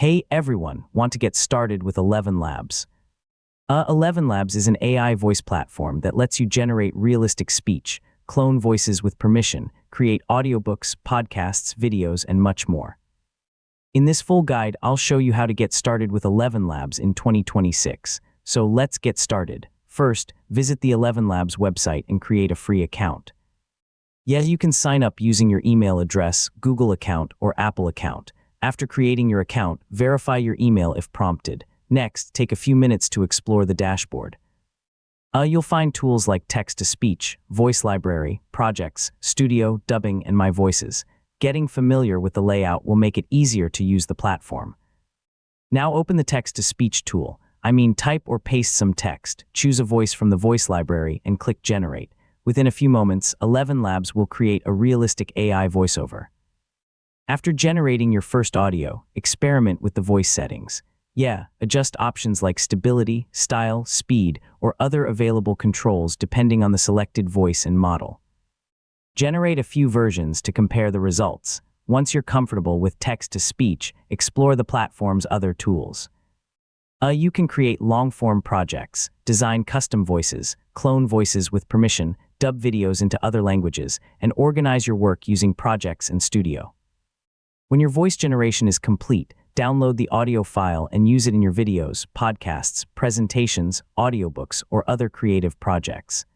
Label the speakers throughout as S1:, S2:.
S1: Hey everyone, want to get started with ElevenLabs? ElevenLabs is an AI voice platform that lets you generate realistic speech, clone voices with permission, create audiobooks, podcasts, videos, and much more. In this full guide, I'll show you how to get started with ElevenLabs in 2026. So let's get started. First, visit the ElevenLabs website and create a free account. You can sign up using your email address, Google account, or Apple account. After creating your account, verify your email if prompted. Next, take a few minutes to explore the dashboard. You'll find tools like text-to-speech, voice library, projects, studio, dubbing, and My Voices. Getting familiar with the layout will make it easier to use the platform. Now open the text-to-speech tool. Type or paste some text, choose a voice from the voice library, and click Generate. Within a few moments, ElevenLabs will create a realistic AI voiceover. After generating your first audio, experiment with the voice settings. Adjust options like stability, style, speed, or other available controls depending on the selected voice and model. Generate a few versions to compare the results. Once you're comfortable with text-to-speech, explore the platform's other tools. You can create long-form projects, design custom voices, clone voices with permission, dub videos into other languages, and organize your work using projects and studio. When your voice generation is complete, download the audio file and use it in your videos, podcasts, presentations, audiobooks, or other creative projects.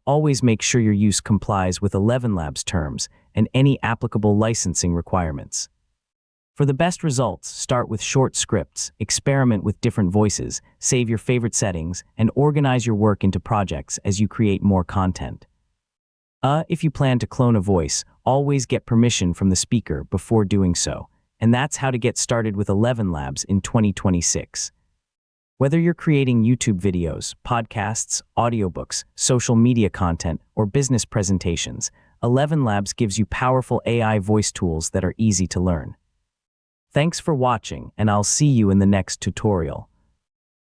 S1: Always make sure your use complies with ElevenLabs terms and any applicable licensing requirements. For the best results, start with short scripts, experiment with different voices, save your favorite settings, and organize your work into projects as you create more content. If you plan to clone a voice, always get permission from the speaker before doing so. And that's how to get started with ElevenLabs in 2026. Whether you're creating YouTube videos, podcasts, audiobooks, social media content, or business presentations, ElevenLabs gives you powerful AI voice tools that are easy to learn. Thanks for watching, and I'll see you in the next tutorial.